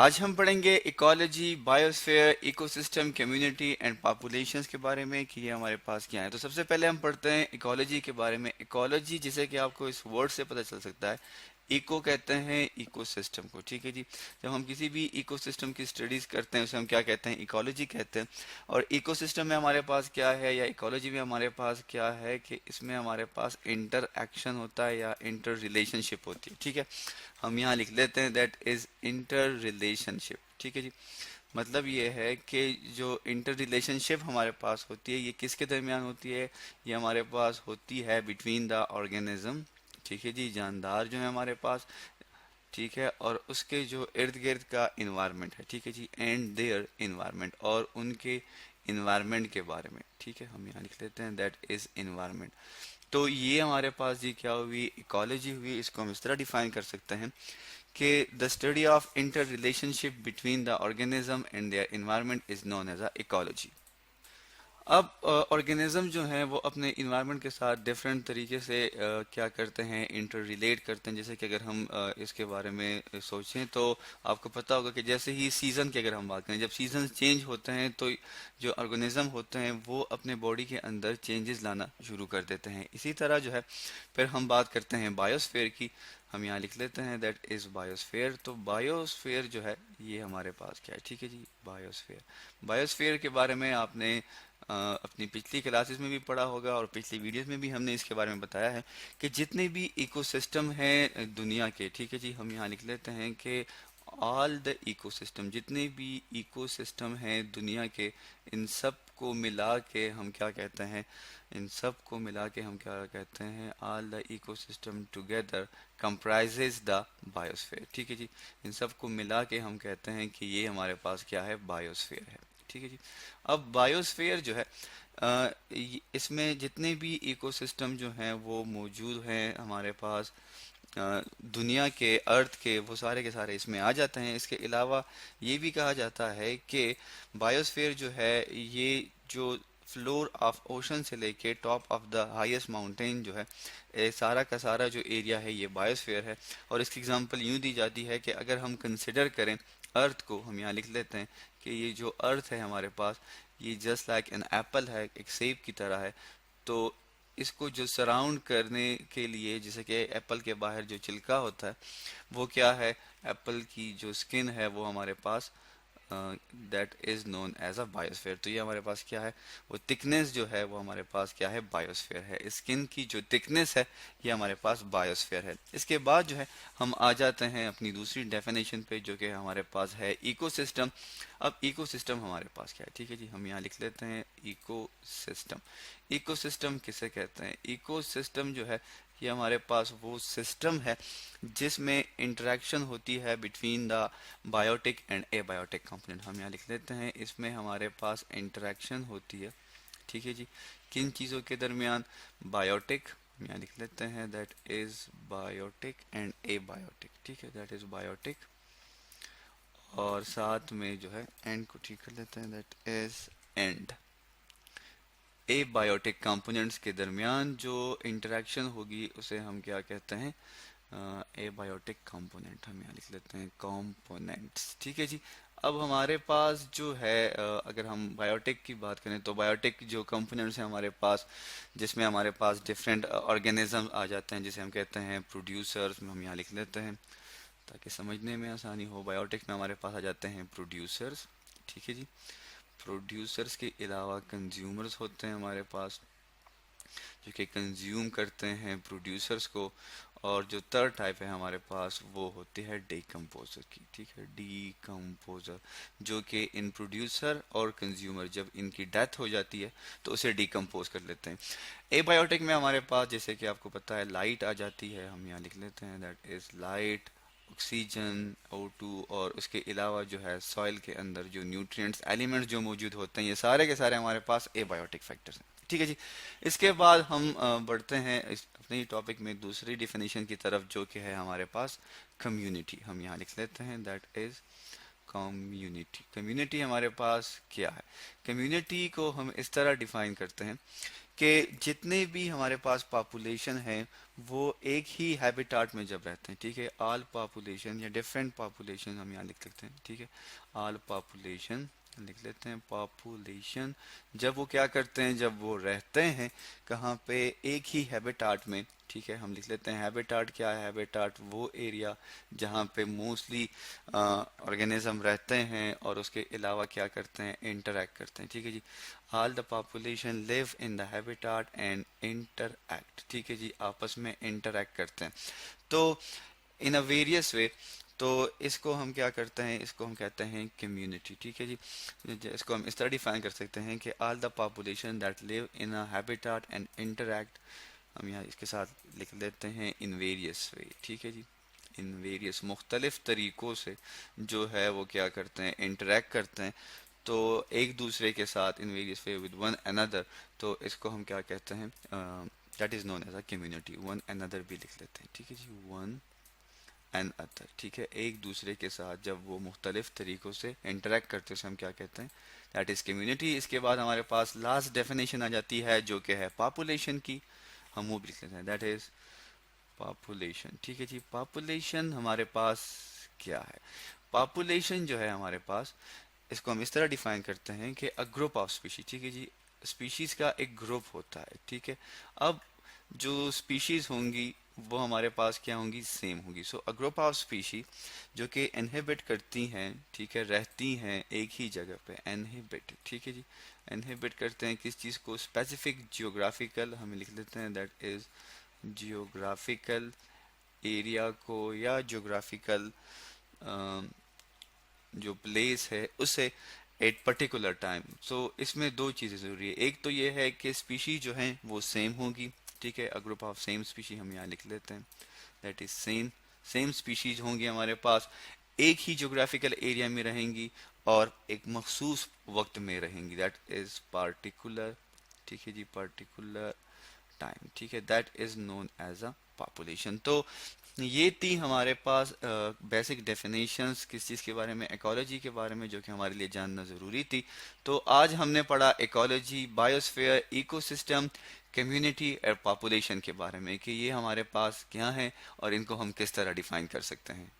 आज हम पढ़ेंगे ecology, biosphere, ecosystem, community and populations के बारे में कि ये हमारे पास क्या है। तो सबसे पहले हम पढ़ते हैं इकोलॉजी के बारे में। इकोलॉजी जिसे कि आपको इस वर्ड से पता चल सकता है, इको कहते हैं इकोसिस्टम को, ठीक है जी। जब हम किसी भी इकोसिस्टम की स्टडीज करते हैं उसे हम क्या कहते हैं, इकोलॉजी कहते हैं। और इकोसिस्टम में हमारे पास क्या है या इकोलॉजी में हमारे पास क्या है कि इसमें हमारे पास इंटर एक्शन होता है या इंटर रिलेशनशिप होती है, ठीक है। हम यहाँ लिख लेते हैं दैट इज इंटर रिलेशनशिप, ठीक है जी। मतलब ये है कि जो इंटर रिलेशनशिप हमारे पास होती है ये किसके दरमियान होती है, ये हमारे पास होती है बिटवीन द ऑर्गेनिज्म, ठीक है जी, जानदार जो है हमारे पास, ठीक है, और उसके जो इर्द गिर्द का इन्वायरमेंट है, ठीक है जी, एंड देयर इन्वायरमेंट, और उनके इन्वायरमेंट के बारे में, ठीक है। हम यहाँ लिख लेते हैं दैट इज इन्वायरमेंट। तो ये हमारे पास जी क्या हुई, इकोलॉजी हुई। इसको हम इस तरह डिफाइन कर सकते हैं कि the study of inter relationship between the organism and their environment is known as a ecology. अब ऑर्गेनिज्म जो हैं वो अपने इन्वायरमेंट के साथ डिफरेंट तरीके से क्या करते हैं, इंटर रिलेट करते हैं। जैसे कि अगर हम इसके बारे में सोचें तो आपको पता होगा कि जैसे ही सीज़न की अगर हम बात करें, जब सीजन चेंज होते हैं तो जो ऑर्गेनिज्म होते हैं वो अपने बॉडी के अंदर चेंजेस लाना शुरू कर देते हैं। इसी तरह जो है फिर हम बात करते हैं बायोस्फीयर की। हम यहाँ लिख लेते हैं दैट इज़ बायोस्फीयर। तो बायोस्फीयर जो है ये हमारे पास क्या है, ठीक है जी, बायोस्फीयर। बायोस्फीयर के बारे में आपने अपनी पिछली क्लासेस में भी पढ़ा होगा और पिछली वीडियोस में भी हमने इसके बारे में बताया है कि जितने भी इकोसिस्टम हैं दुनिया के, ठीक है जी, हम यहाँ लिख लेते हैं कि ऑल द इकोसिस्टम, जितने भी इकोसिस्टम हैं दुनिया के, इन सब को मिला के हम क्या कहते हैं, इन सब को मिला के हम क्या कहते हैं, all the ecosystem together comprises the biosphere, ठीक है जी। इन सब को मिला के हम कहते हैं कि ये हमारे पास क्या है, बायोस्फीयर है, ठीक है जी। अब बायोस्फीयर जो है इसमें जितने भी इकोसिस्टम जो हैं वो मौजूद हैं हमारे पास दुनिया के, अर्थ के, वो सारे के सारे इसमें आ जाते हैं। इसके अलावा ये भी कहा जाता है कि बायोस्फीयर जो है ये जो फ्लोर ऑफ ओशन से लेके top of the highest mountain जो है, सारा का सारा जो एरिया है ये बायोस्फीयर है। और इसकी एग्जांपल यूं दी जाती है कि अगर हम कंसिडर करें अर्थ को, हम यहाँ लिख लेते हैं कि ये जो अर्थ है हमारे पास, ये जस्ट लाइक एन एप्पल है, एक सेब की तरह है। तो इसको जो सराउंड करने के लिए, जैसे कि एप्पल के बाहर जो छिलका होता है वो क्या है, एप्पल की जो स्किन है वो हमारे पास that is known as a biosphere. तो ये हमारे पास क्या है, वो थिकनेस जो है वो हमारे पास क्या है, बायोस्फीयर है। स्किन की जो थिकनेस है ये हमारे पास बायोस्फीयर है। इसके बाद जो है हम आ जाते हैं अपनी दूसरी डेफिनेशन पे जो कि हमारे पास है इकोसिस्टम। अब इकोसिस्टम हमारे पास क्या है, ठीक है जी, हम यहाँ लिख लेते हैं इकोसिस्टम। इकोसिस्टम किसे कहते हैं, इकोसिस्टम जो है ये हमारे पास वो सिस्टम है जिसमें इंटरेक्शन होती है between the biotic and abiotic component. हम यहाँ लिख लेते हैं इसमें हमारे पास इंटरेक्शन होती है, ठीक है जी, किन चीज़ों के दरमियान, बायोटिक, हम यहाँ लिख लेते हैं that is biotic and abiotic, ठीक है, दैट इज बायोटिक। और साथ में जो है एंड को ठीक कर लेते हैं that is and. Abiotic components के दरमियान जो इंटरेक्शन होगी उसे हम क्या कहते हैं, एबायोटिक कंपोनेंट। हम यहाँ लिख लेते हैं कंपोनेंट्स, ठीक है जी। अब हमारे पास जो है अगर हम बायोटिक की बात करें तो बायोटिक जो कंपोनेंट्स हैं हमारे पास, जिसमें हमारे पास डिफरेंट ऑर्गेनिज्म आ जाते हैं जिसे हम कहते हैं प्रोड्यूसर्स। हम यहाँ लिख लेते हैं ताकि समझने में आसानी हो। बायोटिक में हमारे पास आ जाते हैं प्रोड्यूसर्स, ठीक है जी। प्रोड्यूसर्स के अलावा कंज्यूमर्स होते हैं हमारे पास जो कि कंज्यूम करते हैं प्रोड्यूसर्स को। और जो थर्ड टाइप है हमारे पास वो होती है डीकम्पोजर की, ठीक है, डीकम्पोजर, जो कि इन प्रोड्यूसर और कंज्यूमर जब इनकी डेथ हो जाती है तो उसे डीकम्पोज कर लेते हैं। एबायोटिक में हमारे पास जैसे कि आपको पता है लाइट आ जाती है। हम यहाँ लिख लेते हैं that is light, oxygen, O2, और उसके अलावा जो है सॉइल के अंदर जो न्यूट्रिएंट्स एलिमेंट्स जो मौजूद होते हैं ये सारे के सारे हमारे पास एबायोटिक फैक्टर्स हैं, ठीक है जी। इसके बाद हम बढ़ते हैं इस अपने टॉपिक में दूसरी डिफिनेशन की तरफ जो कि है हमारे पास कम्युनिटी। हम यहाँ लिख लेते हैं दैट इज कम्युनिटी। कम्युनिटी हमारे पास क्या है, कम्युनिटी को हम इस तरह डिफाइन करते हैं कि जितने भी हमारे पास पॉपुलेशन है वो एक ही हैबिटाट में जब रहते हैं, ठीक है, ऑल पॉपुलेशन या डिफरेंट पॉपुलेशन हम यहाँ लिख सकते हैं, ठीक है, ऑल पॉपुलेशन लिख लेते हैं, पॉपुलेशन जब वो क्या करते हैं, जब वो रहते हैं कहाँ पे, एक ही हैबिटाट में, ठीक है, हम लिख लेते हैं हैबिटाट क्या है, हैबिटाट वो एरिया जहाँ पे मोस्टली ऑर्गेनिज्म रहते हैं और उसके अलावा क्या करते हैं, इंटरैक्ट करते हैं, ठीक है जी। All the population live in the habitat and interact, ठीक है जी, आपस में इंटरैक्ट करते हैं। तो इन अ वेरियस वे, तो इसको हम क्या करते हैं, इसको हम कहते हैं कम्युनिटी, ठीक है जी। इसको हम इस तरह डिफाइन कर सकते हैं कि all the population that live in a habitat and interact, हम यहाँ इसके साथ लिख लेते हैं इन वेरियस वे, ठीक है जी, इन वेरियस मुख्तलिफ तरीक़ों से जो है वो क्या करते हैं, इंटरेक्ट करते हैं, तो एक दूसरे के साथ in various way with one another, तो इसको हम क्या कहते हैं, that is known as a community. One another भी लिख लेते हैं, ठीक है जी, वन एंड अदर, ठीक है, एक दूसरे के साथ जब वो मुख्तलिफ तरीक़ों से इंटरेक्ट करते हैं उसे हम क्या कहते हैं, दैट इज़ कम्युनिटी। इसके बाद हमारे पास लास्ट डेफिनेशन आ जाती है जो कि है पॉपुलेशन की, हम वो भी लिख लेते हैं, दैट इज़ पॉपुलेशन, ठीक है जी। पॉपुलेशन हमारे पास क्या है, पॉपुलेशन जो है हमारे पास, इसको हम इस तरह डिफाइन करते हैं कि अ ग्रुप ऑफ स्पीशीज, ठीक है जी, स्पीशीज का एक ग्रुप होता है, ठीक है। अब जो स्पीशीज होंगी वो हमारे पास क्या होंगी, सेम होंगी। सो अ ग्रुप ऑफ स्पीशीज जो कि इनहिबिट करती हैं, ठीक है, रहती हैं एक ही जगह पे, इनहिबिट, ठीक है जी, इनहिबिट करते हैं किस चीज़ को, स्पेसिफिक जियोग्राफिकल, हमें लिख लेते हैं दैट इज जियोग्राफिकल एरिया को, या जियोग्राफिकल जो प्लेस है उसे एट पर्टिकुलर टाइम। सो इसमें दो चीज़ें ज़रूरी है, एक तो ये है कि स्पीशी जो हैं वो सेम होगी, ठीक है, a group of same species हम यहाँ लिख लेते हैं, that is same, same species होंगी हमारे पास, एक ही जोग्राफिकल एरिया में रहेंगी और एक मखसूस वक्त में रहेंगी, दैट इज पार्टिकुलर, ठीक है जी, पार्टिकुलर टाइम, ठीक है, that is known as a population. तो ये थी हमारे पास बेसिक डेफिनेशंस किस चीज़ के बारे में, इकोलॉजी के बारे में, जो कि हमारे लिए जानना ज़रूरी थी। तो आज हमने पढ़ा इकोलॉजी, बायोस्फीयर, इकोसिस्टम, कम्युनिटी और पॉपुलेशन के बारे में कि ये हमारे पास क्या है और इनको हम किस तरह डिफाइन कर सकते हैं।